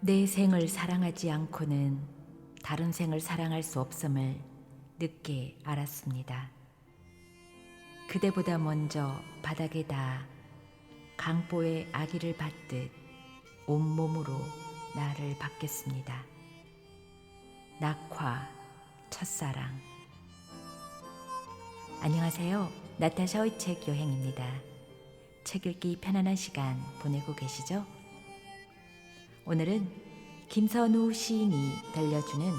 내 생을 사랑하지 않고는 다른 생을 사랑할 수 없음을 늦게 알았습니다. 그대보다 먼저 바닥에다 강보의 아기를 받듯 온몸으로 나를 받겠습니다. 낙화, 첫사랑. 안녕하세요. 나타샤의 책 여행입니다. 책 읽기 편안한 시간 보내고 계시죠? 오늘은 김선우 시인이 들려주는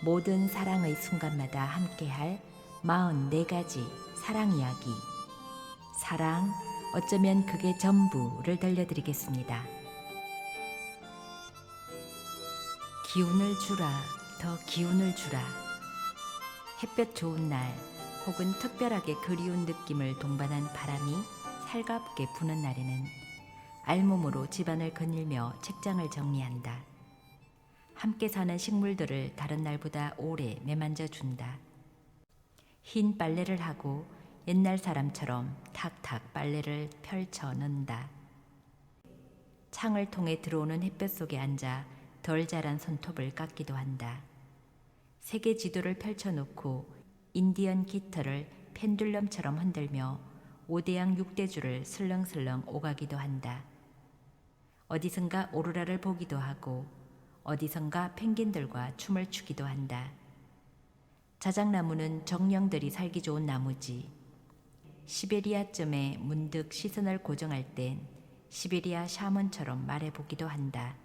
모든 사랑의 순간마다 함께할 44가지 사랑 이야기, 사랑 어쩌면 그게 전부를 들려드리겠습니다. 기운을 주라, 더 기운을 주라. 햇볕 좋은 날 혹은 특별하게 그리운 느낌을 동반한 바람이 살갑게 부는 날에는 알몸으로 집안을 거닐며 책장을 정리한다. 함께 사는 식물들을 다른 날보다 오래 매만져 준다. 흰 빨래를 하고 옛날 사람처럼 탁탁 빨래를 펼쳐 넣는다. 창을 통해 들어오는 햇볕 속에 앉아 덜 자란 손톱을 깎기도 한다. 세계 지도를 펼쳐놓고 인디언 기타를 펜듈럼처럼 흔들며 5대양 6대주를 슬렁슬렁 오가기도 한다. 어디선가 오로라를 보기도 하고 어디선가 펭귄들과 춤을 추기도 한다. 자작나무는 정령들이 살기 좋은 나무지. 시베리아쯤에 문득 시선을 고정할 땐 시베리아 샤먼처럼 말해보기도 한다.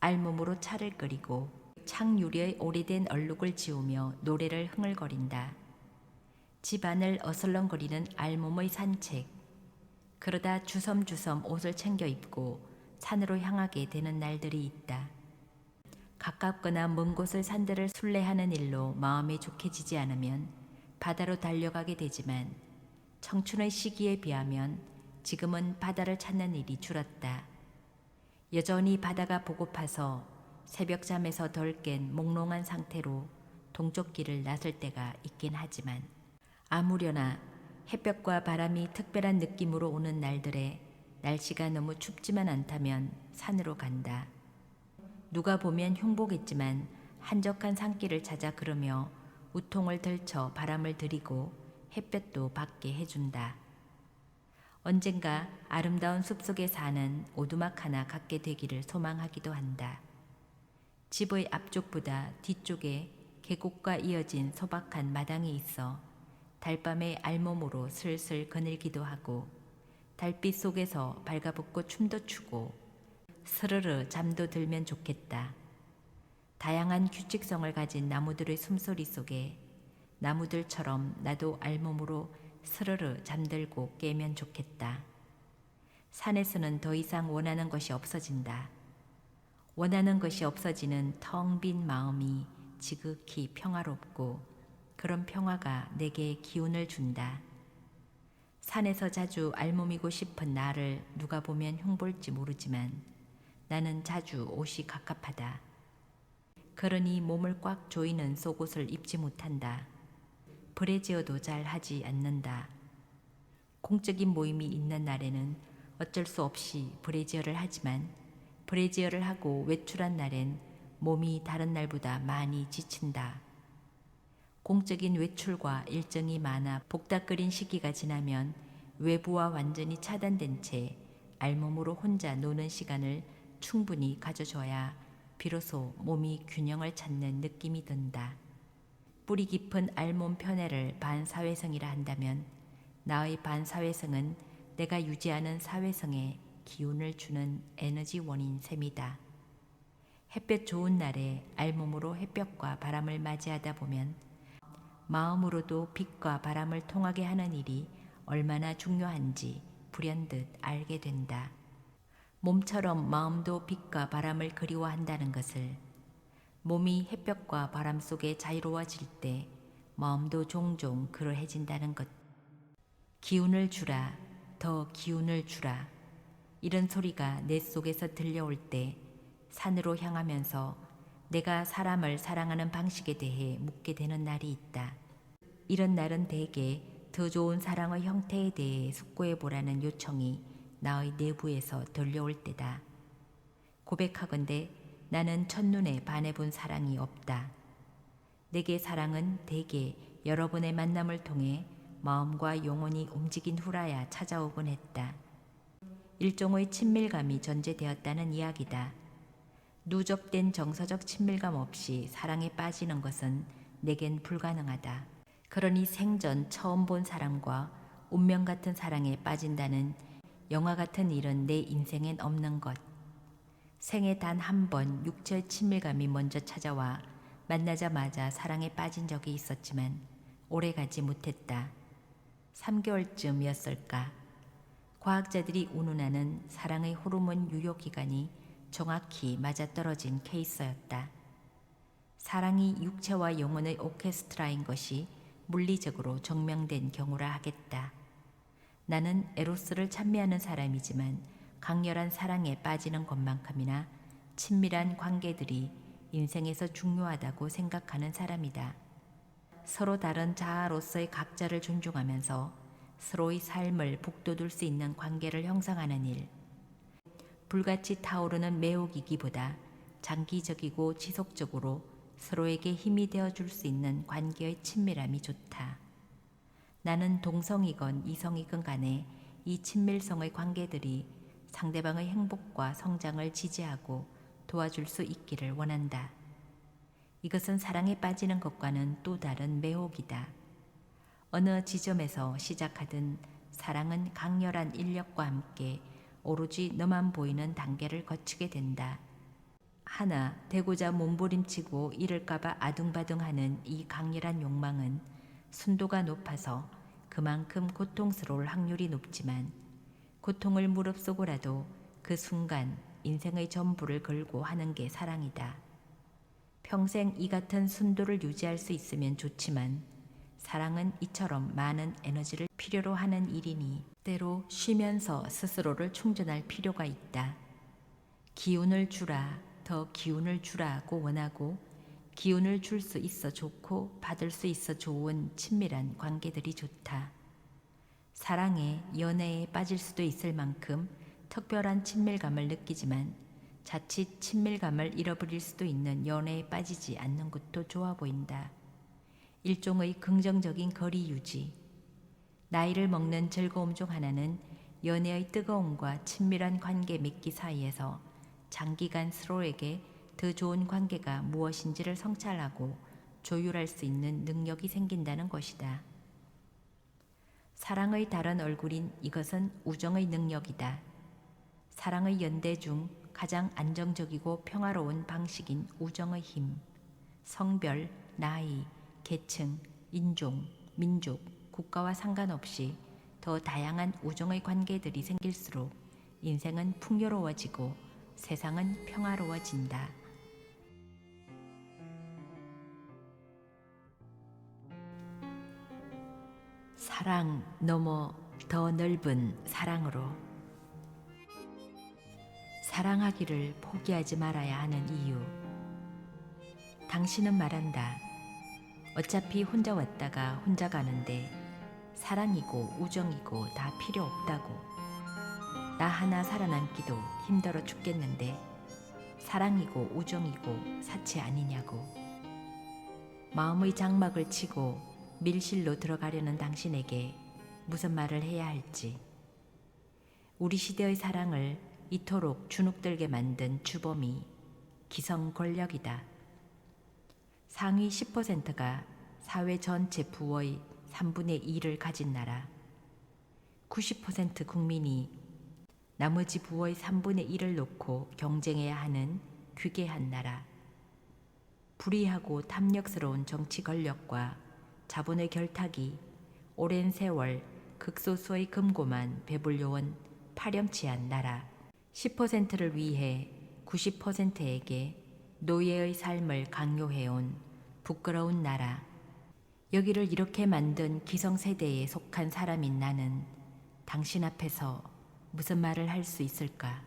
알몸으로 차를 끓이고 창유리의 오래된 얼룩을 지우며 노래를 흥얼거린다. 집안을 어슬렁거리는 알몸의 산책. 그러다 주섬주섬 옷을 챙겨 입고 산으로 향하게 되는 날들이 있다. 가깝거나 먼 곳의 산들을 순례하는 일로 마음이 좋게지지 않으면 바다로 달려가게 되지만 청춘의 시기에 비하면 지금은 바다를 찾는 일이 줄었다. 여전히 바다가 보고파서 새벽잠에서 덜 깬 몽롱한 상태로 동쪽 길을 나설 때가 있긴 하지만 아무려나 햇볕과 바람이 특별한 느낌으로 오는 날들에 날씨가 너무 춥지만 않다면 산으로 간다. 누가 보면 흉보겠지만 한적한 산길을 찾아 걸으며 우통을 들쳐 바람을 들이고 햇볕도 받게 해준다. 언젠가 아름다운 숲속에 사는 오두막 하나 갖게 되기를 소망하기도 한다. 집의 앞쪽보다 뒤쪽에 계곡과 이어진 소박한 마당이 있어 달밤에 알몸으로 슬슬 거닐기도 하고 달빛 속에서 발가벗고 춤도 추고 스르르 잠도 들면 좋겠다. 다양한 규칙성을 가진 나무들의 숨소리 속에 나무들처럼 나도 알몸으로 스르르 잠들고 깨면 좋겠다. 산에서는 더 이상 원하는 것이 없어진다. 원하는 것이 없어지는 텅 빈 마음이 지극히 평화롭고 그런 평화가 내게 기운을 준다. 산에서 자주 알몸이고 싶은 나를 누가 보면 흉볼지 모르지만 나는 자주 옷이 갑갑하다. 그러니 몸을 꽉 조이는 속옷을 입지 못한다. 브래지어도 잘 하지 않는다. 공적인 모임이 있는 날에는 어쩔 수 없이 브래지어를 하지만 브래지어를 하고 외출한 날엔 몸이 다른 날보다 많이 지친다. 공적인 외출과 일정이 많아 복닥거린 시기가 지나면 외부와 완전히 차단된 채 알몸으로 혼자 노는 시간을 충분히 가져줘야 비로소 몸이 균형을 찾는 느낌이 든다. 뿌리 깊은 알몸 편애를 반사회성이라 한다면 나의 반사회성은 내가 유지하는 사회성에 기운을 주는 에너지원인 셈이다. 햇볕 좋은 날에 알몸으로 햇볕과 바람을 맞이하다 보면 마음으로도 빛과 바람을 통하게 하는 일이 얼마나 중요한지 불현듯 알게 된다. 몸처럼 마음도 빛과 바람을 그리워한다는 것을, 몸이 햇볕과 바람 속에 자유로워질 때 마음도 종종 그러해진다는 것. 기운을 주라, 더 기운을 주라. 이런 소리가 내 속에서 들려올 때 산으로 향하면서 내가 사람을 사랑하는 방식에 대해 묻게 되는 날이 있다. 이런 날은 대개 더 좋은 사랑의 형태에 대해 숙고해 보라는 요청이 나의 내부에서 들려올 때다. 고백하건대 나는 첫눈에 반해본 사랑이 없다. 내게 사랑은 대개 여러 번의 만남을 통해 마음과 영혼이 움직인 후라야 찾아오곤 했다. 일종의 친밀감이 전제되었다는 이야기다. 누적된 정서적 친밀감 없이 사랑에 빠지는 것은 내겐 불가능하다. 그러니 생전 처음 본 사람과 운명 같은 사랑에 빠진다는 영화 같은 일은 내 인생엔 없는 것. 생에 단 한 번 육체의 친밀감이 먼저 찾아와 만나자마자 사랑에 빠진 적이 있었지만 오래가지 못했다. 3개월쯤이었을까. 과학자들이 운운하는 사랑의 호르몬 유효 기간이 정확히 맞아떨어진 케이스였다. 사랑이 육체와 영혼의 오케스트라인 것이 물리적으로 증명된 경우라 하겠다. 나는 에로스를 찬미하는 사람이지만 강렬한 사랑에 빠지는 것만큼이나 친밀한 관계들이 인생에서 중요하다고 생각하는 사람이다. 서로 다른 자아로서의 각자를 존중하면서 서로의 삶을 북돋울 수 있는 관계를 형성하는 일. 불같이 타오르는 매혹이기보다 장기적이고 지속적으로 서로에게 힘이 되어줄 수 있는 관계의 친밀함이 좋다. 나는 동성이건 이성이건 간에 이 친밀성의 관계들이 상대방의 행복과 성장을 지지하고 도와줄 수 있기를 원한다. 이것은 사랑에 빠지는 것과는 또 다른 매혹이다. 어느 지점에서 시작하든 사랑은 강렬한 인력과 함께 오로지 너만 보이는 단계를 거치게 된다. 하나 되고자 몸부림치고 잃을까봐 아둥바둥하는 이 강렬한 욕망은 순도가 높아서 그만큼 고통스러울 확률이 높지만 고통을 무릅쓰고라도 그 순간 인생의 전부를 걸고 하는 게 사랑이다. 평생 이 같은 순도를 유지할 수 있으면 좋지만 사랑은 이처럼 많은 에너지를 필요로 하는 일이니 때로 쉬면서 스스로를 충전할 필요가 있다. 기운을 주라, 더 기운을 주라고 원하고 기운을 줄 수 있어 좋고 받을 수 있어 좋은 친밀한 관계들이 좋다. 사랑에, 연애에 빠질 수도 있을 만큼 특별한 친밀감을 느끼지만 자칫 친밀감을 잃어버릴 수도 있는 연애에 빠지지 않는 것도 좋아 보인다. 일종의 긍정적인 거리 유지. 나이를 먹는 즐거움 중 하나는 연애의 뜨거움과 친밀한 관계 맺기 사이에서 장기간 서로에게 더 좋은 관계가 무엇인지를 성찰하고 조율할 수 있는 능력이 생긴다는 것이다. 사랑의 다른 얼굴인 이것은 우정의 능력이다. 사랑의 연대 중 가장 안정적이고 평화로운 방식인 우정의 힘. 성별, 나이, 계층, 인종, 민족, 국가와 상관없이 더 다양한 우정의 관계들이 생길수록 인생은 풍요로워지고 세상은 평화로워진다. 사랑 넘어 더 넓은 사랑으로. 사랑하기를 포기하지 말아야 하는 이유. 당신은 말한다. 어차피 혼자 왔다가 혼자 가는데 사랑이고 우정이고 다 필요 없다고. 나 하나 살아남기도 힘들어 죽겠는데 사랑이고 우정이고 사치 아니냐고. 마음의 장막을 치고 밀실로 들어가려는 당신에게 무슨 말을 해야 할지. 우리 시대의 사랑을 이토록 주눅들게 만든 주범이 기성 권력이다. 상위 10%가 사회 전체 부의 3분의 2를 가진 나라, 90% 국민이 나머지 부의 3분의 1을 놓고 경쟁해야 하는 귀괴한 나라, 불의하고 탐욕스러운 정치 권력과 자본의 결탁이 오랜 세월 극소수의 금고만 배불려온 파렴치한 나라, 10%를 위해 90%에게 노예의 삶을 강요해온 부끄러운 나라. 여기를 이렇게 만든 기성세대에 속한 사람인 나는 당신 앞에서 무슨 말을 할 수 있을까?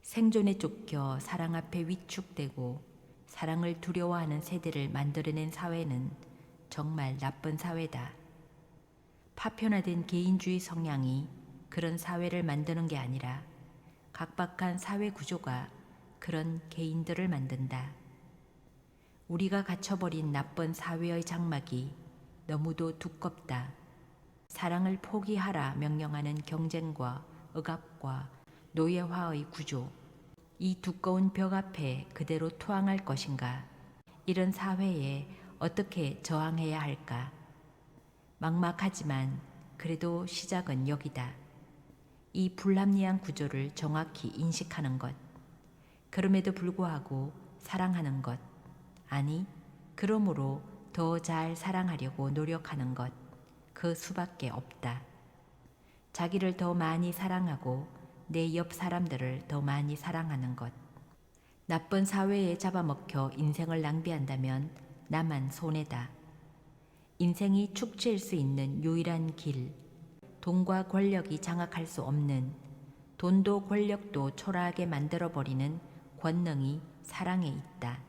생존에 쫓겨 사랑 앞에 위축되고 사랑을 두려워하는 세대를 만들어낸 사회는 정말 나쁜 사회다. 파편화된 개인주의 성향이 그런 사회를 만드는 게 아니라 각박한 사회 구조가 그런 개인들을 만든다. 우리가 갇혀버린 나쁜 사회의 장막이 너무도 두껍다. 사랑을 포기하라 명령하는 경쟁과 억압과 노예화의 구조, 이 두꺼운 벽 앞에 그대로 투항할 것인가? 이런 사회에 어떻게 저항해야 할까? 막막하지만 그래도 시작은 여기다. 이 불합리한 구조를 정확히 인식하는 것. 그럼에도 불구하고 사랑하는 것. 아니, 그러므로 더 잘 사랑하려고 노력하는 것. 그 수밖에 없다. 자기를 더 많이 사랑하고 내 옆 사람들을 더 많이 사랑하는 것. 나쁜 사회에 잡아먹혀 인생을 낭비한다면 나만 손해다. 인생이 축제일 수 있는 유일한 길, 돈과 권력이 장악할 수 없는, 돈도 권력도 초라하게 만들어버리는 권능이 사랑에 있다.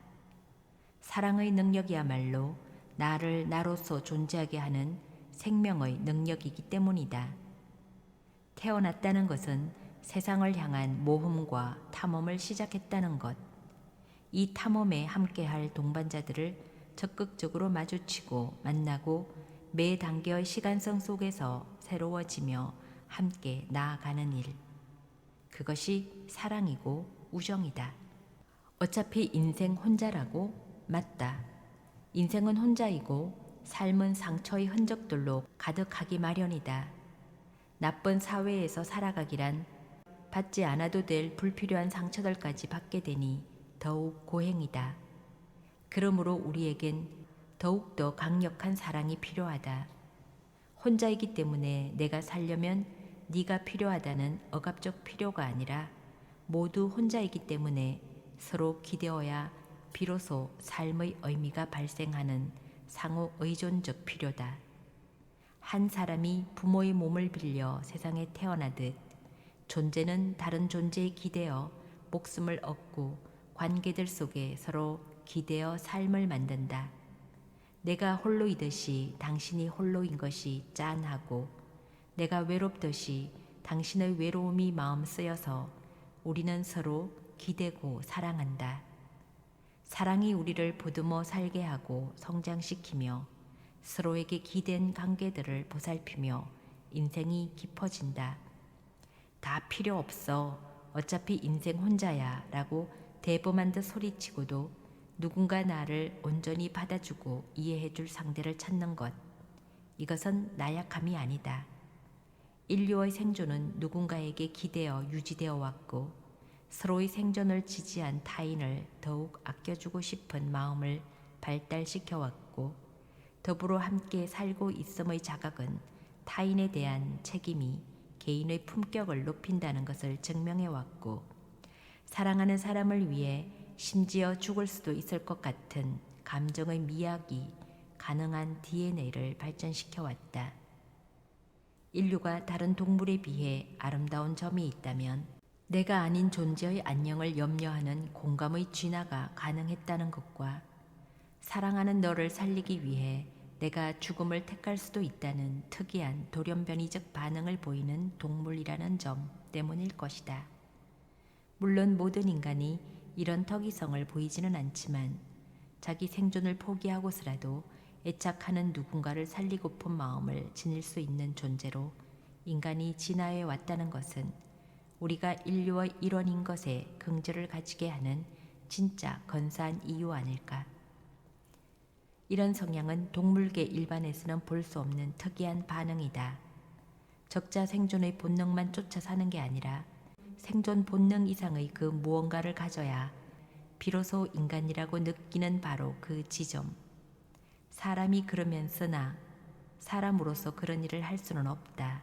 사랑의 능력이야말로 나를 나로서 존재하게 하는 생명의 능력이기 때문이다. 태어났다는 것은 세상을 향한 모험과 탐험을 시작했다는 것. 이 탐험에 함께할 동반자들을 적극적으로 마주치고 만나고 매 단계의 시간성 속에서 새로워지며 함께 나아가는 일. 그것이 사랑이고 우정이다. 어차피 인생 혼자라고? 맞다. 인생은 혼자이고 삶은 상처의 흔적들로 가득하기 마련이다. 나쁜 사회에서 살아가기란 받지 않아도 될 불필요한 상처들까지 받게 되니 더욱 고행이다. 그러므로 우리에겐 더욱더 강력한 사랑이 필요하다. 혼자이기 때문에 내가 살려면 네가 필요하다는 억압적 필요가 아니라 모두 혼자이기 때문에 서로 기대어야 비로소 삶의 의미가 발생하는 상호 의존적 필요다. 한 사람이 부모의 몸을 빌려 세상에 태어나듯 존재는 다른 존재에 기대어 목숨을 얻고 관계들 속에 서로 기대어 삶을 만든다. 내가 홀로이듯이 당신이 홀로인 것이 짠하고 내가 외롭듯이 당신의 외로움이 마음 쓰여서 우리는 서로 기대고 사랑한다. 사랑이 우리를 보듬어 살게 하고 성장시키며 서로에게 기댄 관계들을 보살피며 인생이 깊어진다. 다 필요 없어. 어차피 인생 혼자야 라고 대범한 듯 소리치고도 누군가 나를 온전히 받아주고 이해해줄 상대를 찾는 것. 이것은 나약함이 아니다. 인류의 생존은 누군가에게 기대어 유지되어 왔고 서로의 생존을 지지한 타인을 더욱 아껴주고 싶은 마음을 발달시켜 왔고 더불어 함께 살고 있음의 자각은 타인에 대한 책임이 개인의 품격을 높인다는 것을 증명해 왔고 사랑하는 사람을 위해 심지어 죽을 수도 있을 것 같은 감정의 미학이 가능한 DNA를 발전시켜 왔다. 인류가 다른 동물에 비해 아름다운 점이 있다면 내가 아닌 존재의 안녕을 염려하는 공감의 진화가 가능했다는 것과 사랑하는 너를 살리기 위해 내가 죽음을 택할 수도 있다는 특이한 돌연변이적 반응을 보이는 동물이라는 점 때문일 것이다. 물론 모든 인간이 이런特이성을 보이지는 않지만 자기 생존을 포기하고서라도 애착하는 누군가를 살리고픈 마음을 지닐 수 있는 존재로 인간이 진화해 왔다는 것은 우리가 인류의 일원인 것에 긍지를 가지게 하는 진짜 건사한 이유 아닐까. 이런 성향은 동물계 일반에서는 볼 수 없는 특이한 반응이다. 적자 생존의 본능만 쫓아 사는 게 아니라 생존 본능 이상의 그 무언가를 가져야 비로소 인간이라고 느끼는 바로 그 지점. 사람이 그러면서나 사람으로서 그런 일을 할 수는 없다.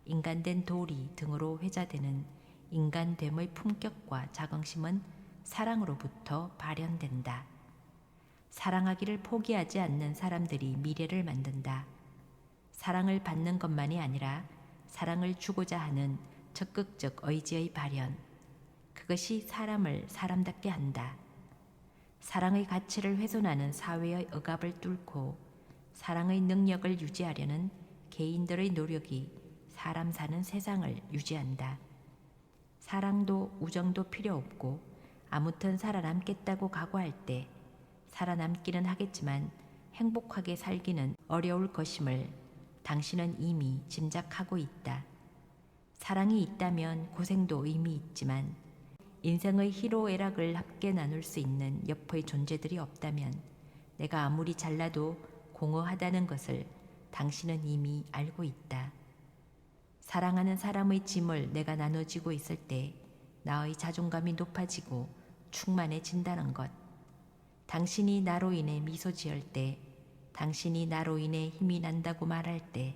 인간된 도리 등으로 회자되는 인간됨의 품격과 자긍심은 사랑으로부터 발현된다. 사랑하기를 포기하지 않는 사람들이 미래를 만든다. 사랑을 받는 것만이 아니라 사랑을 주고자 하는 적극적 의지의 발현. 그것이 사람을 사람답게 한다. 사랑의 가치를 훼손하는 사회의 억압을 뚫고 사랑의 능력을 유지하려는 개인들의 노력이 사람 사는 세상을 유지한다. 사랑도 우정도 필요 없고 아무튼 살아남겠다고 각오할 때 살아남기는 하겠지만 행복하게 살기는 어려울 것임을 당신은 이미 짐작하고 있다. 사랑이 있다면 고생도 의미 있지만 인생의 희로애락을 함께 나눌 수 있는 옆의 존재들이 없다면 내가 아무리 잘나도 공허하다는 것을 당신은 이미 알고 있다. 사랑하는 사람의 짐을 내가 나눠지고 있을 때 나의 자존감이 높아지고 충만해진다는 것. 당신이 나로 인해 미소 지을 때, 당신이 나로 인해 힘이 난다고 말할 때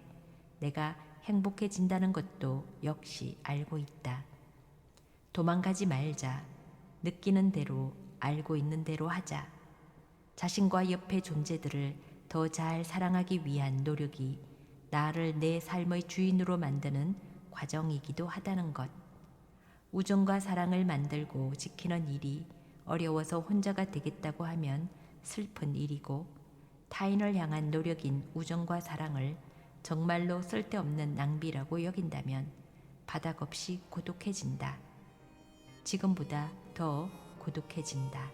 내가 행복해진다는 것도 역시 알고 있다. 도망가지 말자. 느끼는 대로 알고 있는 대로 하자. 자신과 옆의 존재들을 더 잘 사랑하기 위한 노력이 나를 내 삶의 주인으로 만드는 과정이기도 하다는 것. 우정과 사랑을 만들고 지키는 일이 어려워서 혼자가 되겠다고 하면 슬픈 일이고 타인을 향한 노력인 우정과 사랑을 정말로 쓸데없는 낭비라고 여긴다면 바닥없이 고독해진다. 지금보다 더 고독해진다.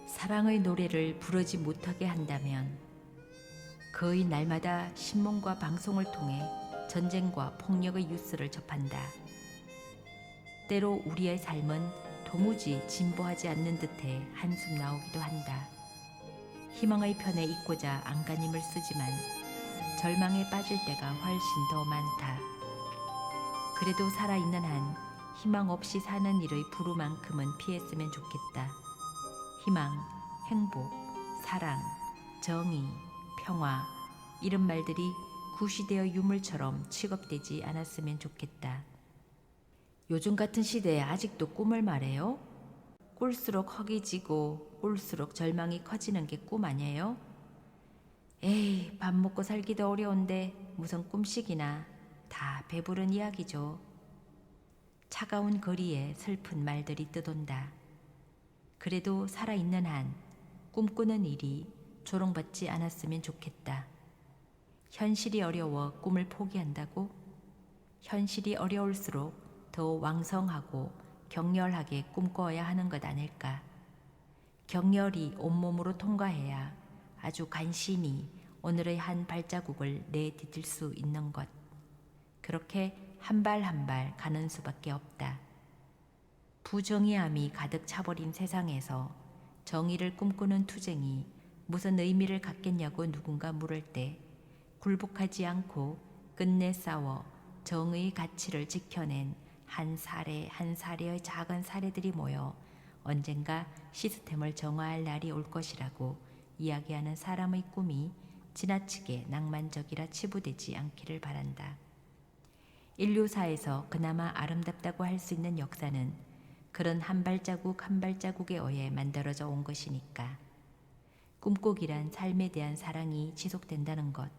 사랑의 노래를 부르지 못하게 한다면 거의 날마다 신문과 방송을 통해 전쟁과 폭력의 뉴스를 접한다. 때로 우리의 삶은 도무지 진보하지 않는 듯해 한숨 나오기도 한다. 희망의 편에 있고자 안간힘을 쓰지만 절망에 빠질 때가 훨씬 더 많다. 그래도 살아있는 한 희망 없이 사는 일의 부루만큼은 피했으면 좋겠다. 희망, 행복, 사랑, 정의, 평화 이런 말들이 구시되어 유물처럼 취급되지 않았으면 좋겠다. 요즘 같은 시대에 아직도 꿈을 말해요? 꿀수록 허기지고 꿀수록 절망이 커지는 게 꿈 아니에요? 에이, 밥 먹고 살기도 어려운데 무슨 꿈식이나 다 배부른 이야기죠. 차가운 거리에 슬픈 말들이 뜨돈다. 그래도 살아있는 한 꿈꾸는 일이 조롱받지 않았으면 좋겠다. 현실이 어려워 꿈을 포기한다고? 현실이 어려울수록 더 왕성하고 격렬하게 꿈꿔야 하는 것 아닐까. 격렬히 온몸으로 통과해야 아주 간신히 오늘의 한 발자국을 내디딜 수 있는 것. 그렇게 한 발 한 발 가는 수밖에 없다. 부정의함이 가득 차버린 세상에서 정의를 꿈꾸는 투쟁이 무슨 의미를 갖겠냐고 누군가 물을 때 굴복하지 않고 끝내 싸워 정의의 가치를 지켜낸 한 사례 한 사례의 작은 사례들이 모여 언젠가 시스템을 정화할 날이 올 것이라고 이야기하는 사람의 꿈이 지나치게 낭만적이라 치부되지 않기를 바란다. 인류사에서 그나마 아름답다고 할 수 있는 역사는 그런 한 발자국 한 발자국에 의해 만들어져 온 것이니까. 꿈꾸기란 삶에 대한 사랑이 지속된다는 것.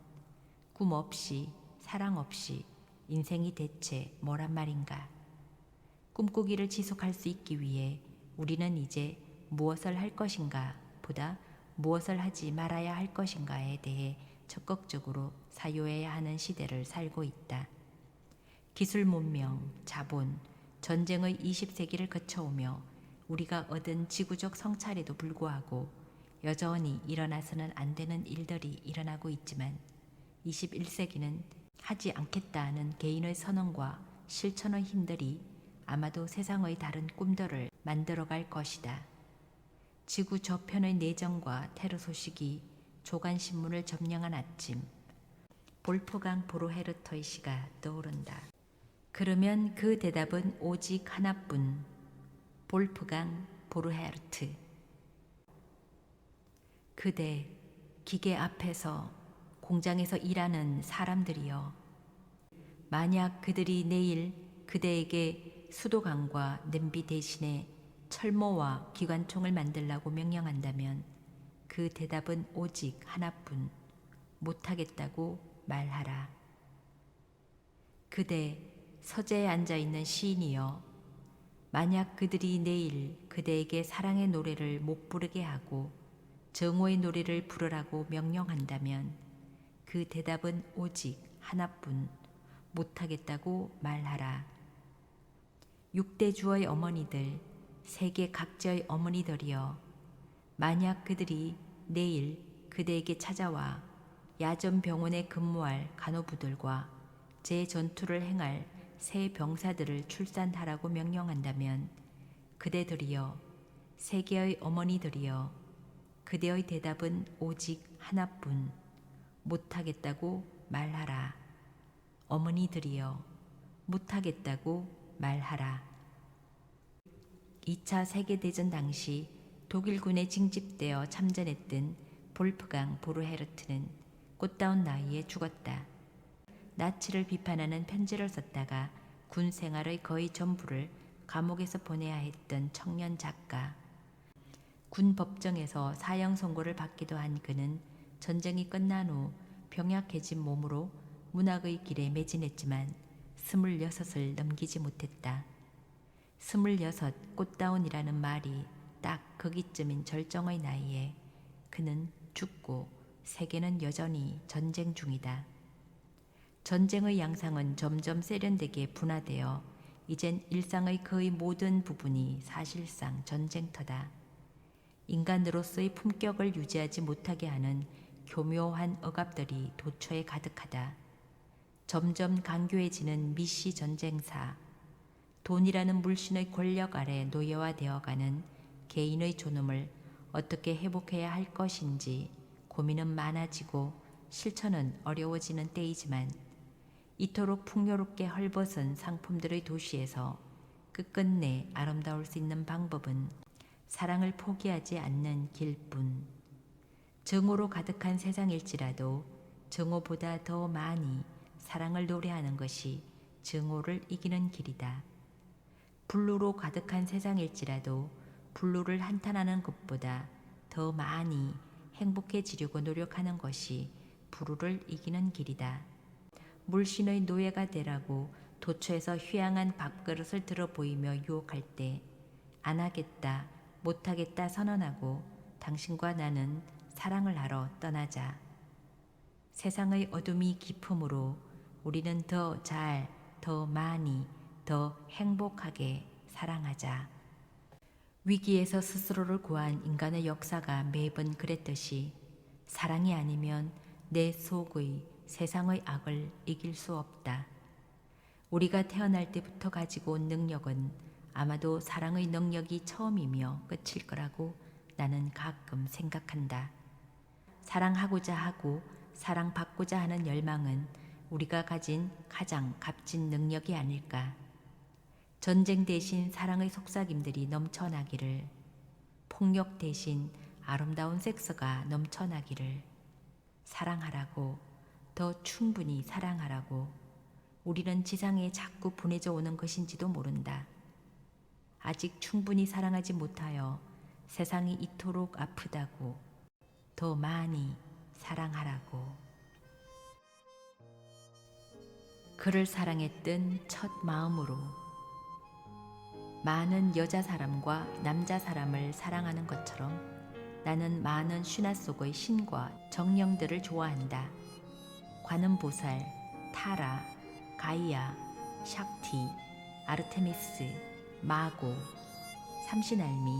꿈 없이 사랑 없이 인생이 대체 뭐란 말인가. 꿈꾸기를 지속할 수 있기 위해 우리는 이제 무엇을 할 것인가 보다 무엇을 하지 말아야 할 것인가에 대해 적극적으로 사유해야 하는 시대를 살고 있다. 기술 문명, 자본, 전쟁의 20세기를 거쳐오며 우리가 얻은 지구적 성찰에도 불구하고 여전히 일어나서는 안 되는 일들이 일어나고 있지만 21세기는 하지 않겠다는 개인의 선언과 실천의 힘들이 아마도 세상의 다른 꿈들을 만들어갈 것이다. 지구 저편의 내정과 테러 소식이 조간신문을 점령한 아침, 볼프강 보르헤르터의 시가 떠오른다. 그러면 그 대답은 오직 하나뿐, 볼프강 보르헤르트. 그대 기계 앞에서 공장에서 일하는 사람들이여. 만약 그들이 내일 그대에게 수도관과 냄비 대신에 철모와 기관총을 만들라고 명령한다면 그 대답은 오직 하나뿐, 못하겠다고 말하라. 그대 서재에 앉아있는 시인이여. 만약 그들이 내일 그대에게 사랑의 노래를 못 부르게 하고 정오의 노래를 부르라고 명령한다면 그 대답은 오직 하나뿐, 못하겠다고 말하라. 6대 주의 어머니들, 세계 각지의 어머니들이여, 만약 그들이 내일 그대에게 찾아와 야전 병원에 근무할 간호부들과 재전투를 행할 새 병사들을 출산하라고 명령한다면 그대들이여, 세계의 어머니들이여, 그대의 대답은 오직 하나뿐, 못하겠다고 말하라. 어머니들이여, 못하겠다고 말하라. 2차 세계대전 당시 독일군에 징집되어 참전했던 볼프강 보르헤르트는 꽃다운 나이에 죽었다. 나치를 비판하는 편지를 썼다가 군 생활의 거의 전부를 감옥에서 보내야 했던 청년 작가. 군 법정에서 사형 선고를 받기도 한 그는 전쟁이 끝난 후 병약해진 몸으로 문학의 길에 매진했지만 26을 넘기지 못했다. 26 꽃다운이라는 말이 딱 거기쯤인 절정의 나이에 그는 죽고 세계는 여전히 전쟁 중이다. 전쟁의 양상은 점점 세련되게 분화되어 이젠 일상의 거의 모든 부분이 사실상 전쟁터다. 인간으로서의 품격을 유지하지 못하게 하는 교묘한 억압들이 도처에 가득하다. 점점 간교해지는 미시 전쟁사, 돈이라는 물신의 권력 아래 노예화되어가는 개인의 존엄을 어떻게 회복해야 할 것인지 고민은 많아지고 실천은 어려워지는 때이지만 이토록 풍요롭게 헐벗은 상품들의 도시에서 끝끝내 아름다울 수 있는 방법은 사랑을 포기하지 않는 길뿐. 정오로 가득한 세상일지라도 정오보다 더 많이 사랑을 노래하는 것이 정오를 이기는 길이다. 블루로 가득한 세상일지라도 블루를 한탄하는 것보다 더 많이 행복해지려고 노력하는 것이 불우를 이기는 길이다. 물신의 노예가 되라고 도처에서 휴양한 밥그릇을 들어 보이며 유혹할 때 안 하겠다, 못하겠다 선언하고 당신과 나는 사랑을 하러 떠나자. 세상의 어둠이 깊음으로 우리는 더 잘, 더 많이, 더 행복하게 사랑하자. 위기에서 스스로를 구한 인간의 역사가 매번 그랬듯이 사랑이 아니면 내 속의 세상의 악을 이길 수 없다. 우리가 태어날 때부터 가지고 온 능력은 아마도 사랑의 능력이 처음이며 끝일 거라고 나는 가끔 생각한다. 사랑하고자 하고 사랑받고자 하는 열망은 우리가 가진 가장 값진 능력이 아닐까. 전쟁 대신 사랑의 속삭임들이 넘쳐나기를, 폭력 대신 아름다운 섹스가 넘쳐나기를, 사랑하라고, 더 충분히 사랑하라고 우리는 지상에 자꾸 보내져 오는 것인지도 모른다. 아직 충분히 사랑하지 못하여 세상이 이토록 아프다고 더 많이 사랑하라고. 그를 사랑했던 첫 마음으로. 많은 여자 사람과 남자 사람을 사랑하는 것처럼 나는 많은 신화 속의 신과 정령들을 좋아한다. 관음보살, 타라, 가이아, 샥티, 아르테미스, 마고, 삼신알미,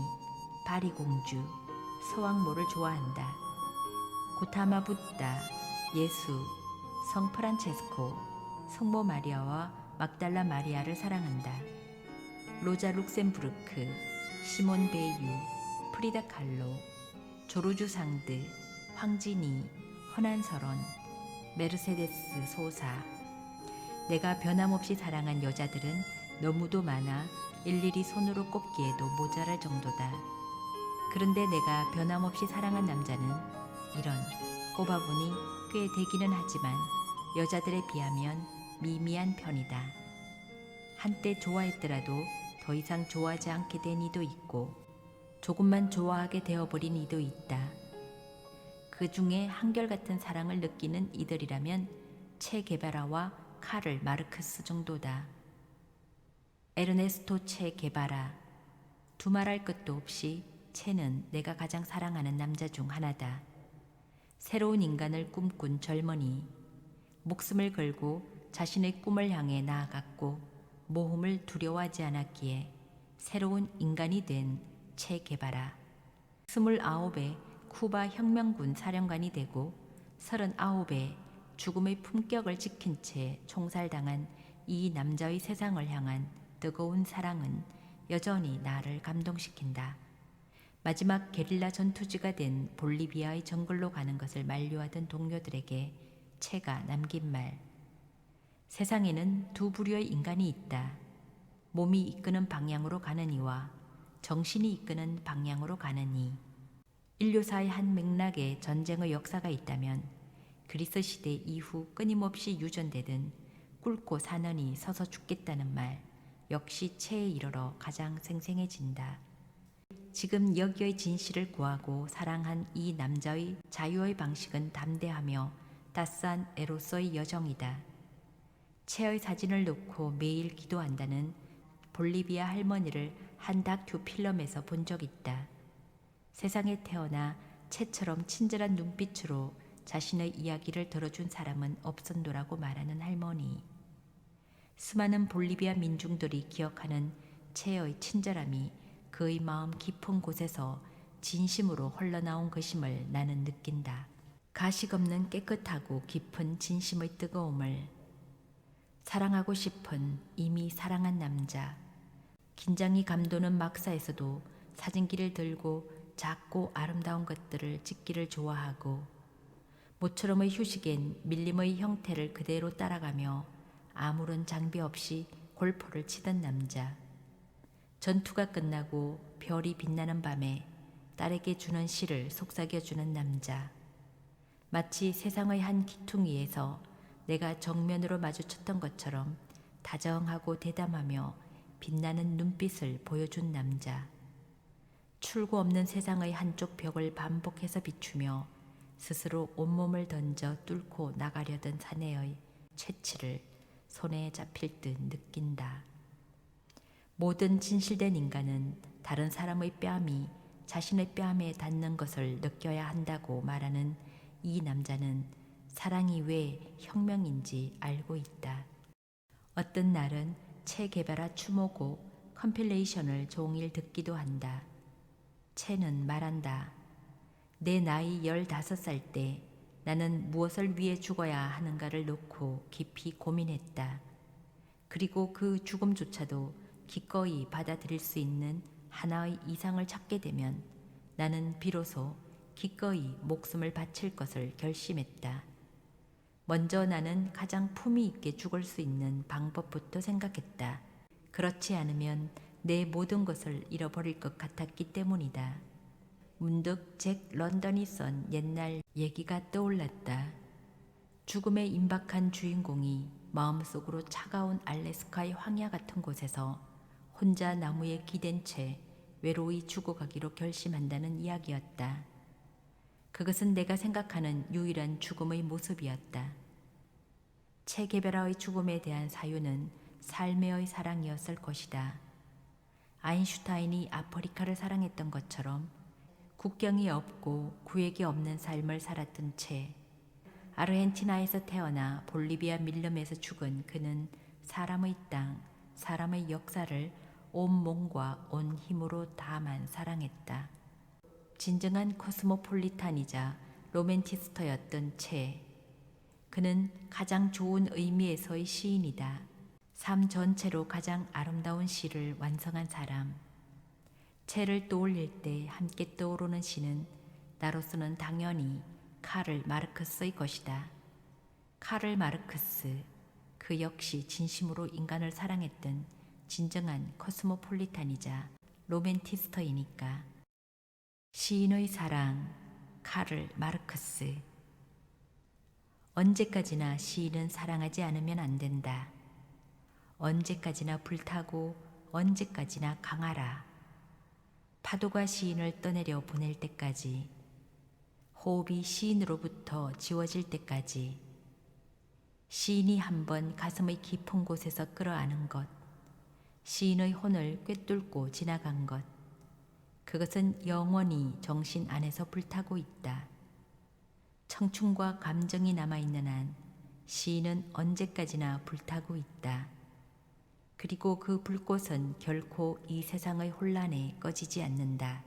바리공주, 서왕모를 좋아한다. 고타마 붓다, 예수, 성 프란체스코, 성모 마리아와 막달라 마리아를 사랑한다. 로자 룩셈부르크, 시몬 베유, 프리다 칼로, 조르주 상드, 황진이, 허난설원, 메르세데스 소사. 내가 변함없이 사랑한 여자들은 너무도 많아 일일이 손으로 꼽기에도 모자랄 정도다. 그런데 내가 변함없이 사랑한 남자는 이런, 꼽아보니 꽤 되기는 하지만 여자들에 비하면 미미한 편이다. 한때 좋아했더라도 더 이상 좋아하지 않게 된 이도 있고 조금만 좋아하게 되어버린 이도 있다. 그 중에 한결같은 사랑을 느끼는 이들이라면 체 게바라와 카를 마르크스 정도다. 에르네스토 체 게바라. 두말할 것도 없이 체는 내가 가장 사랑하는 남자 중 하나다. 새로운 인간을 꿈꾼 젊은이, 목숨을 걸고 자신의 꿈을 향해 나아갔고 모험을 두려워하지 않았기에 새로운 인간이 된 체 게바라. 29에 쿠바 혁명군 사령관이 되고 39에 죽음의 품격을 지킨 채 총살당한 이 남자의 세상을 향한 뜨거운 사랑은 여전히 나를 감동시킨다. 마지막 게릴라 전투지가 된 볼리비아의 정글로 가는 것을 만류하던 동료들에게 체가 남긴 말. 세상에는 두 부류의 인간이 있다. 몸이 이끄는 방향으로 가는 이와 정신이 이끄는 방향으로 가는 이. 인류사의 한 맥락에 전쟁의 역사가 있다면 그리스 시대 이후 끊임없이 유전되던 꿇고 사느니 서서 죽겠다는 말 역시 체에 이르러 가장 생생해진다. 지금 여기의 진실을 구하고 사랑한 이 남자의 자유의 방식은 담대하며 따스한 에로서의 여정이다. 체의 사진을 놓고 매일 기도한다는 볼리비아 할머니를 한 다큐 필름에서 본 적 있다. 세상에 태어나 채처럼 친절한 눈빛으로 자신의 이야기를 들어준 사람은 없었노라고 말하는 할머니. 수많은 볼리비아 민중들이 기억하는 체의 친절함이 그의 마음 깊은 곳에서 진심으로 흘러나온 것임을 나는 느낀다. 가식 없는 깨끗하고 깊은 진심의 뜨거움을. 사랑하고 싶은 이미 사랑한 남자. 긴장이 감도는 막사에서도 사진기를 들고 작고 아름다운 것들을 찍기를 좋아하고 모처럼의 휴식엔 밀림의 형태를 그대로 따라가며 아무런 장비 없이 골프를 치던 남자. 전투가 끝나고 별이 빛나는 밤에 딸에게 주는 시를 속삭여주는 남자. 마치 세상의 한 기퉁이에서 내가 정면으로 마주쳤던 것처럼 다정하고 대담하며 빛나는 눈빛을 보여준 남자. 출구 없는 세상의 한쪽 벽을 반복해서 비추며 스스로 온몸을 던져 뚫고 나가려던 사내의 채취를 손에 잡힐 듯 느낀다. 모든 진실된 인간은 다른 사람의 뺨이 자신의 뺨에 닿는 것을 느껴야 한다고 말하는 이 남자는 사랑이 왜 혁명인지 알고 있다. 어떤 날은 체 게바라 추모곡 컴필레이션을 종일 듣기도 한다. 체는 말한다. 내 나이 15살 때 나는 무엇을 위해 죽어야 하는가를 놓고 깊이 고민했다. 그리고 그 죽음조차도 기꺼이 받아들일 수 있는 하나의 이상을 찾게 되면 나는 비로소 기꺼이 목숨을 바칠 것을 결심했다. 먼저 나는 가장 품위 있게 죽을 수 있는 방법부터 생각했다. 그렇지 않으면 내 모든 것을 잃어버릴 것 같았기 때문이다. 문득 잭 런던이 쓴 옛날 얘기가 떠올랐다. 죽음에 임박한 주인공이 마음속으로 차가운 알래스카의 황야 같은 곳에서 혼자 나무에 기댄 채 외로이 죽어가기로 결심한다는 이야기였다. 그것은 내가 생각하는 유일한 죽음의 모습이었다. 체 게베라의 죽음에 대한 사유는 삶의 사랑이었을 것이다. 아인슈타인이 아프리카를 사랑했던 것처럼 국경이 없고 구획이 없는 삶을 살았던 채 아르헨티나에서 태어나 볼리비아 밀림에서 죽은 그는 사람의 땅, 사람의 역사를 온 몸과 온 힘으로 다만 사랑했다. 진정한 코스모폴리탄이자 로맨티스트였던 채. 그는 가장 좋은 의미에서의 시인이다. 삶 전체로 가장 아름다운 시를 완성한 사람. 채를 떠올릴 때 함께 떠오르는 시는 나로서는 당연히 카를 마르크스의 것이다. 카를 마르크스, 그 역시 진심으로 인간을 사랑했던 진정한 코스모폴리탄이자 로맨티스트이니까. 시인의 사랑, 카를 마르크스. 언제까지나 시인은 사랑하지 않으면 안 된다. 언제까지나 불타고 언제까지나 강하라. 파도가 시인을 떠내려 보낼 때까지, 호흡이 시인으로부터 지워질 때까지, 시인이 한번 가슴의 깊은 곳에서 끌어안은 것, 시인의 혼을 꿰뚫고 지나간 것, 그것은 영원히 정신 안에서 불타고 있다. 청춘과 감정이 남아있는 한 시인은 언제까지나 불타고 있다. 그리고 그 불꽃은 결코 이 세상의 혼란에 꺼지지 않는다.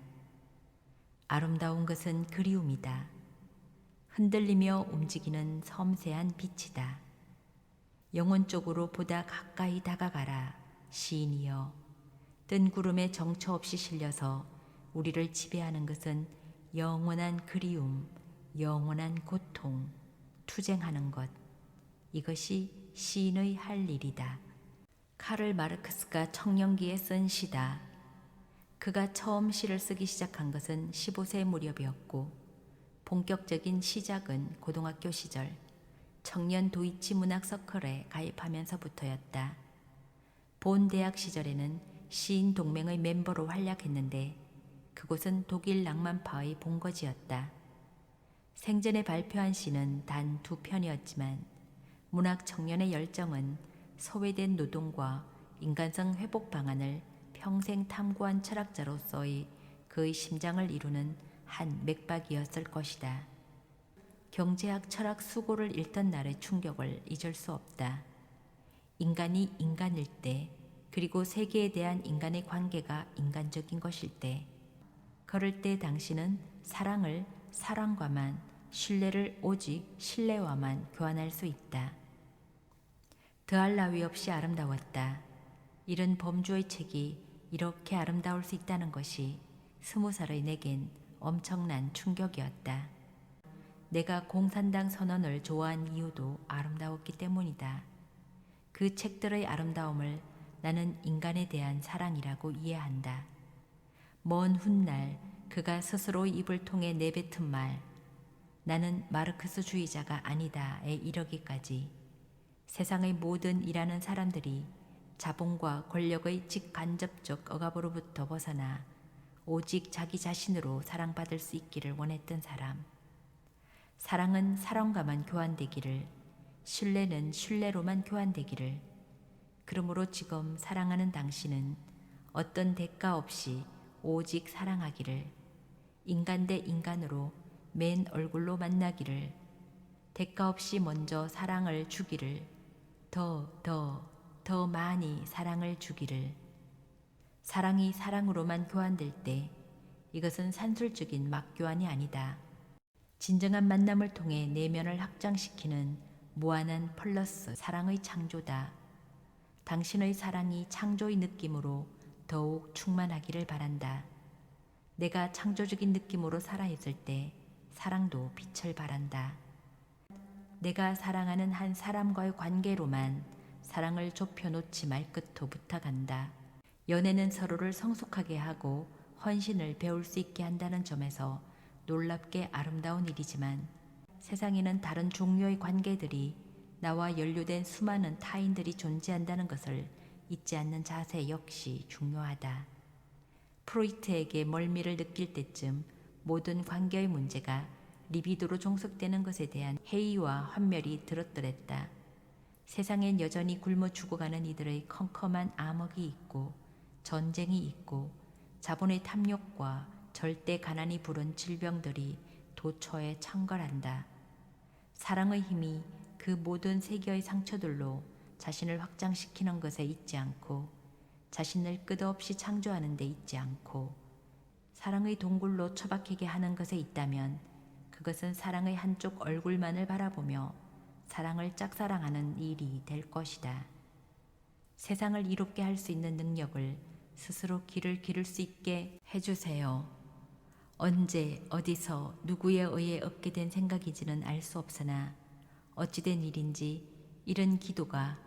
아름다운 것은 그리움이다. 흔들리며 움직이는 섬세한 빛이다. 영혼 쪽으로 보다 가까이 다가가라, 시인이여. 뜬 구름에 정처 없이 실려서 우리를 지배하는 것은 영원한 그리움, 영원한 고통, 투쟁하는 것. 이것이 시인의 할 일이다. 카를 마르크스가 청년기에 쓴 시다. 그가 처음 시를 쓰기 시작한 것은 15세 무렵이었고 본격적인 시작은 고등학교 시절 청년 도이치 문학 서클에 가입하면서부터였다. 본 대학 시절에는 시인 동맹의 멤버로 활약했는데 그곳은 독일 낭만파의 본거지였다. 생전에 발표한 시는 단 2편이었지만 문학 청년의 열정은 소외된 노동과 인간성 회복 방안을 평생 탐구한 철학자로서의 그의 심장을 이루는 한 맥박이었을 것이다. 경제학 철학 수고를 읽던 날의 충격을 잊을 수 없다. 인간이 인간일 때, 그리고 세계에 대한 인간의 관계가 인간적인 것일 때, 그럴 때 당신은 사랑을 사랑과만, 신뢰를 오직 신뢰와만 교환할 수 있다. 더할 나위 없이 아름다웠다. 이런 범주의 책이 이렇게 아름다울 수 있다는 것이 20살의 내겐 엄청난 충격이었다. 내가 공산당 선언을 좋아한 이유도 아름다웠기 때문이다. 그 책들의 아름다움을 나는 인간에 대한 사랑이라고 이해한다. 먼 훗날 그가 스스로 입을 통해 내뱉은 말, 나는 마르크스주의자가 아니다에 이르기까지 세상의 모든 일하는 사람들이 자본과 권력의 직간접적 억압으로부터 벗어나 오직 자기 자신으로 사랑받을 수 있기를 원했던 사람. 사랑은 사랑과만 교환되기를, 신뢰는 신뢰로만 교환되기를. 그러므로 지금 사랑하는 당신은 어떤 대가 없이 오직 사랑하기를, 인간 대 인간으로 맨 얼굴로 만나기를, 대가 없이 먼저 사랑을 주기를, 더 많이 사랑을 주기를. 사랑이 사랑으로만 교환될 때 이것은 산술적인 막교환이 아니다. 진정한 만남을 통해 내면을 확장시키는 무한한 플러스 사랑의 창조다. 당신의 사랑이 창조의 느낌으로 더욱 충만하기를 바란다. 내가 창조적인 느낌으로 살아있을 때 사랑도 빛을 발한다. 내가 사랑하는 한 사람과의 관계로만 사랑을 좁혀놓지 말 것도 부탁한다. 연애는 서로를 성숙하게 하고 헌신을 배울 수 있게 한다는 점에서 놀랍게 아름다운 일이지만 세상에는 다른 종류의 관계들이 나와 연루된 수많은 타인들이 존재한다는 것을 잊지 않는 자세 역시 중요하다. 프로이트에게 멀미를 느낄 때쯤 모든 관계의 문제가 리비도로 종속되는 것에 대한 회의와 환멸이 들었더랬다. 세상엔 여전히 굶어 죽어가는 이들의 컴컴한 암흑이 있고 전쟁이 있고 자본의 탐욕과 절대 가난이 부른 질병들이 도처에 창궐한다. 사랑의 힘이 그 모든 세계의 상처들로 자신을 확장시키는 것에 있지 않고 자신을 끝없이 창조하는 데 있지 않고 사랑의 동굴로 처박히게 하는 것에 있다면 그것은 사랑의 한쪽 얼굴만을 바라보며 사랑을 짝사랑하는 일이 될 것이다. 세상을 이롭게 할 수 있는 능력을 스스로 길을 기를 수 있게 해주세요. 언제 어디서 누구에 의해 얻게 된 생각인지는 알 수 없으나 어찌된 일인지 이런 기도가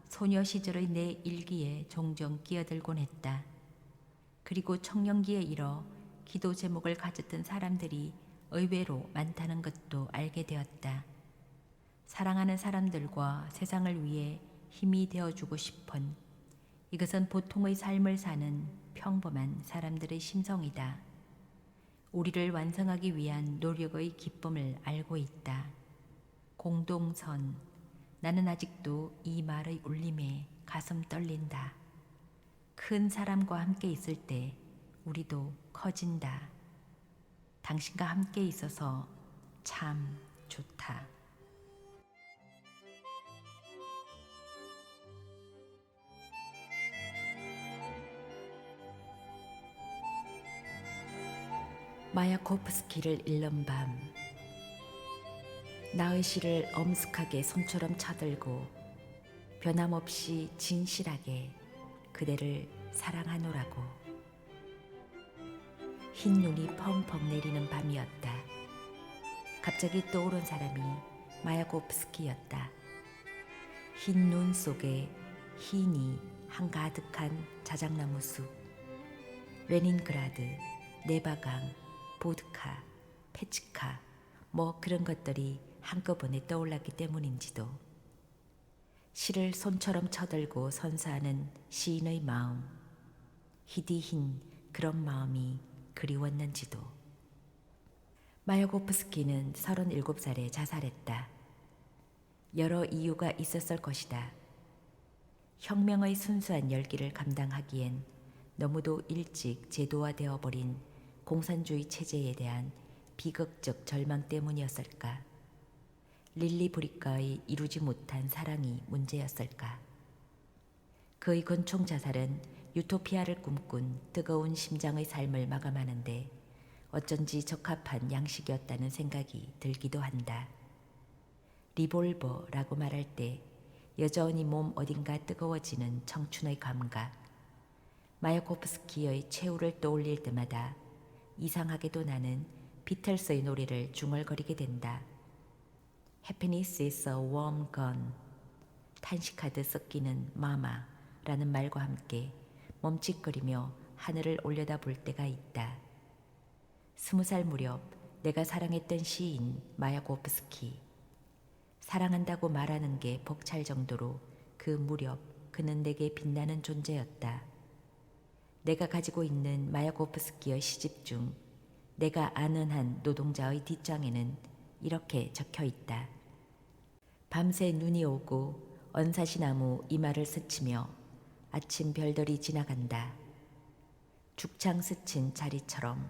소녀 시절의 내 일기에 종종 끼어들곤 했다. 그리고 청년기에 이뤄 기도 제목을 가졌던 사람들이 의외로 많다는 것도 알게 되었다. 사랑하는 사람들과 세상을 위해 힘이 되어주고 싶은, 이것은 보통의 삶을 사는 평범한 사람들의 심성이다. 우리를 완성하기 위한 노력의 기쁨을 알고 있다. 공동선. 나는 아직도 이 말의 울림에 가슴 떨린다. 큰 사람과 함께 있을 때 우리도 커진다. 당신과 함께 있어서 참 좋다. 마야코프스키를 잃는 밤, 나의 시를 엄숙하게 손처럼 쳐들고 변함없이 진실하게 그대를 사랑하노라고. 흰 눈이 펑펑 내리는 밤이었다. 갑자기 떠오른 사람이 마야코프스키였다. 흰 눈 속에 흰이 한가득한 자작나무 숲, 레닌그라드, 네바강, 보드카, 페치카, 뭐 그런 것들이 한꺼번에 떠올랐기 때문인지도. 시를 손처럼 쳐들고 선사하는 시인의 마음, 희디흰 그런 마음이 그리웠는지도. 마야코프스키는 37살에 자살했다. 여러 이유가 있었을 것이다. 혁명의 순수한 열기를 감당하기엔 너무도 일찍 제도화되어 버린 공산주의 체제에 대한 비극적 절망 때문이었을까? 릴리 브리카의 이루지 못한 사랑이 문제였을까? 그의 권총 자살은 유토피아를 꿈꾼 뜨거운 심장의 삶을 마감하는데 어쩐지 적합한 양식이었다는 생각이 들기도 한다. 리볼버라고 말할 때 여전히 몸 어딘가 뜨거워지는 청춘의 감각. 마야코프스키의 최후를 떠올릴 때마다 이상하게도 나는 비틀스의 노래를 중얼거리게 된다. Happiness is a warm gun. 탄식하듯 섞이는 마마라는 말과 함께 멈칫거리며 하늘을 올려다볼 때가 있다. 20살 무렵 내가 사랑했던 시인 마야코프스키. 사랑한다고 말하는 게 벅찰 정도로 그 무렵 그는 내게 빛나는 존재였다. 내가 가지고 있는 마야코프스키의 시집 중 내가 아는 한 노동자의 뒷장에는 이렇게 적혀 있다. 밤새 눈이 오고 언사시나무 이마를 스치며 아침 별들이 지나간다. 죽창 스친 자리처럼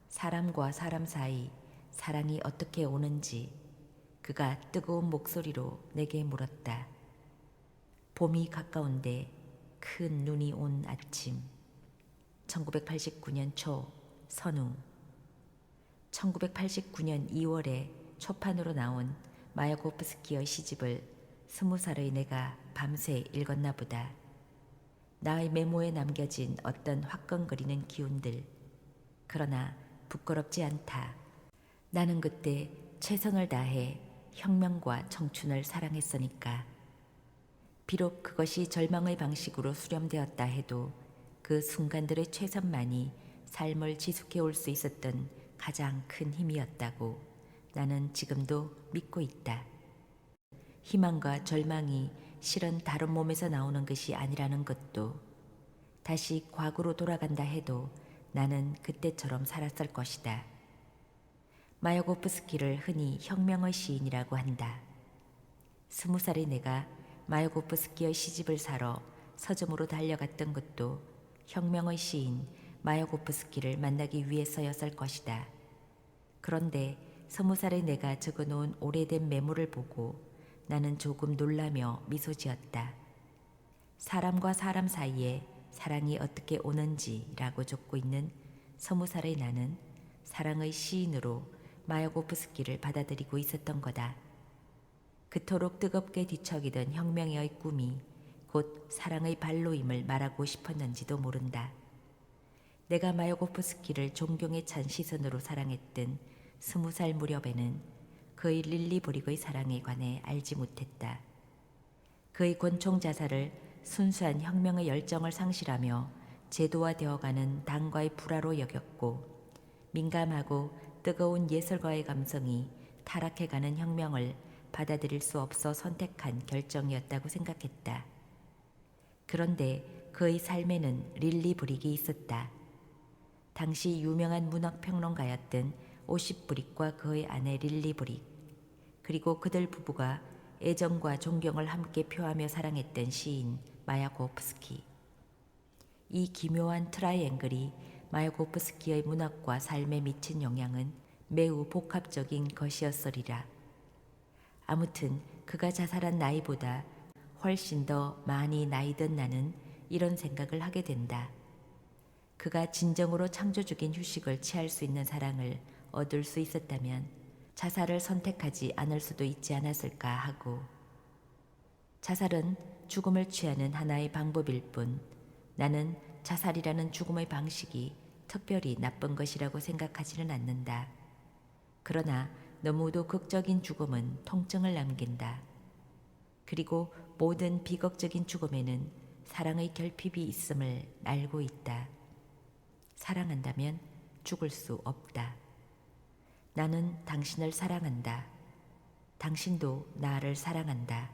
사람과 사람 사이 사랑이 어떻게 오는지 그가 뜨거운 목소리로 내게 물었다. 봄이 가까운데 큰 눈이 온 아침. 1989년 초 선우. 1989년 2월에 초판으로 나온 마야코프스키의 시집을 20살의 내가 밤새 읽었나 보다. 나의 메모에 남겨진 어떤 화끈거리는 기운들. 그러나 부끄럽지 않다. 나는 그때 최선을 다해 혁명과 청춘을 사랑했으니까. 비록 그것이 절망의 방식으로 수렴되었다 해도 그 순간들의 최선만이 삶을 지속해 올 수 있었던 가장 큰 힘이었다고 나는 지금도 믿고 있다. 희망과 절망이 실은 다른 몸에서 나오는 것이 아니라는 것도, 다시 과거로 돌아간다 해도 나는 그때처럼 살았을 것이다. 마야코프스키를 흔히 혁명의 시인이라고 한다. 20살의 내가 마야코프스키의 시집을 사러 서점으로 달려갔던 것도 혁명의 시인 마야코프스키를 만나기 위해서였을 것이다. 그런데 20살의 내가 적어놓은 오래된 메모를 보고 나는 조금 놀라며 미소 지었다. 사람과 사람 사이에 사랑이 어떻게 오는지라고 적고 있는 20살의 나는 사랑의 시인으로 마야코프스키를 받아들이고 있었던 거다. 그토록 뜨겁게 뒤척이던 혁명의 꿈이 곧 사랑의 발로임을 말하고 싶었는지도 모른다. 내가 마야코프스키를 존경에 찬 시선으로 사랑했던 20살 무렵에는 그의 릴리 브릭의 사랑에 관해 알지 못했다. 그의 권총 자살을 순수한 혁명의 열정을 상실하며 제도화되어가는 당과의 불화로 여겼고, 민감하고 뜨거운 예술가의 감성이 타락해가는 혁명을 받아들일 수 없어 선택한 결정이었다고 생각했다. 그런데 그의 삶에는 릴리 브릭이 있었다. 당시 유명한 문학평론가였던 오십 브릭과 그의 아내 릴리 브릭, 그리고 그들 부부가 애정과 존경을 함께 표하며 사랑했던 시인 마야코프스키. 이 기묘한 트라이앵글이 마야코프스키의 문학과 삶에 미친 영향은 매우 복합적인 것이었으리라. 아무튼 그가 자살한 나이보다 훨씬 더 많이 나이 든 나는 이런 생각을 하게 된다. 그가 진정으로 창조적인 휴식을 취할 수 있는 사랑을 얻을 수 있었다면 자살을 선택하지 않을 수도 있지 않았을까 하고, 자살은 죽음을 취하는 하나의 방법일 뿐 나는 자살이라는 죽음의 방식이 특별히 나쁜 것이라고 생각하지는 않는다. 그러나 너무도 극적인 죽음은 통증을 남긴다. 그리고 모든 비극적인 죽음에는 사랑의 결핍이 있음을 알고 있다. 사랑한다면 죽을 수 없다. 나는 당신을 사랑한다. 당신도 나를 사랑한다.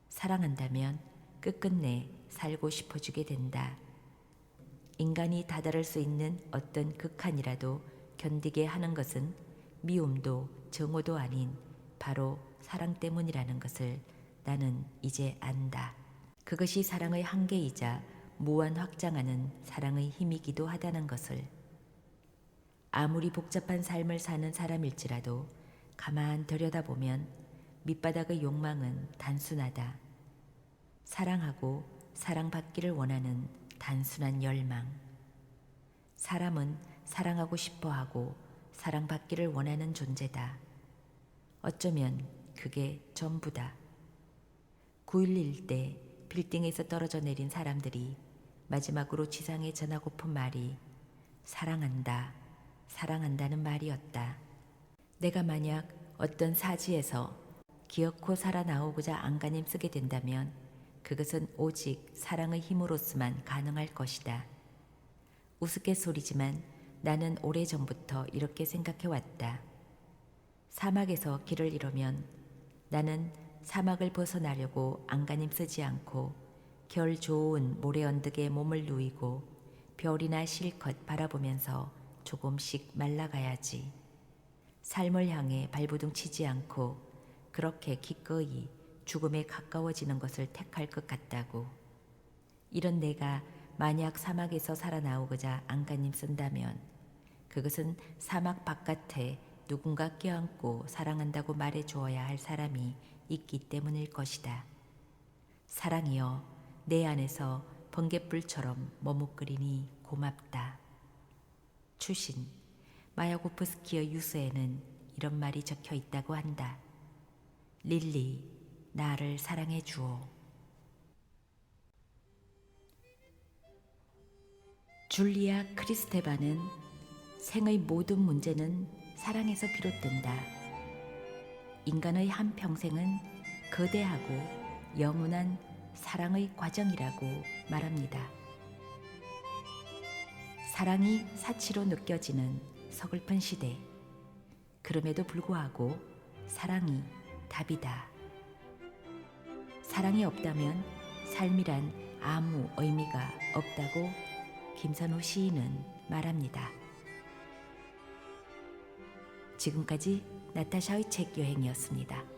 사랑한다면 끝끝내 살고 싶어지게 된다. 인간이 다다를 수 있는 어떤 극한이라도 견디게 하는 것은 미움도 정오도 아닌 바로 사랑 때문이라는 것을 나는 이제 안다. 그것이 사랑의 한계이자 무한 확장하는 사랑의 힘이기도 하다는 것을. 아무리 복잡한 삶을 사는 사람일지라도 가만 들여다보면 밑바닥의 욕망은 단순하다. 사랑하고 사랑받기를 원하는 단순한 열망. 사람은 사랑하고 싶어하고 사랑받기를 원하는 존재다. 어쩌면 그게 전부다. 9.11 때 빌딩에서 떨어져 내린 사람들이 마지막으로 지상에 전하고픈 말이 사랑한다, 사랑한다는 말이었다. 내가 만약 어떤 사지에서 기어코 살아나오고자 안간힘 쓰게 된다면 그것은 오직 사랑의 힘으로서만 가능할 것이다. 우스갯소리지만 나는 오래전부터 이렇게 생각해왔다. 사막에서 길을 잃으면 나는 사막을 벗어나려고 안간힘 쓰지 않고 결 좋은 모래 언덕에 몸을 누이고 별이나 실컷 바라보면서 조금씩 말라가야지. 삶을 향해 발부둥 치지 않고 그렇게 기꺼이 죽음에 가까워지는 것을 택할 것 같다고. 이런 내가 만약 사막에서 살아나오고자 안간힘 쓴다면 그것은 사막 바깥에 누군가 껴안고 사랑한다고 말해 주어야 할 사람이 있기 때문일 것이다. 사랑이여, 내 안에서 번갯불처럼 머뭇거리니 고맙다. 추신, 마야코프스키의 유서에는 이런 말이 적혀 있다고 한다. 릴리, 나를 사랑해 주오. 줄리아 크리스테바는 생의 모든 문제는 사랑에서 비롯된다. 인간의 한 평생은 거대하고 영원한 사랑의 과정이라고 말합니다. 사랑이 사치로 느껴지는 서글픈 시대. 그럼에도 불구하고 사랑이 답이다. 사랑이 없다면 삶이란 아무 의미가 없다고 김선우 시인은 말합니다. 지금까지 나타샤의 책 여행이었습니다.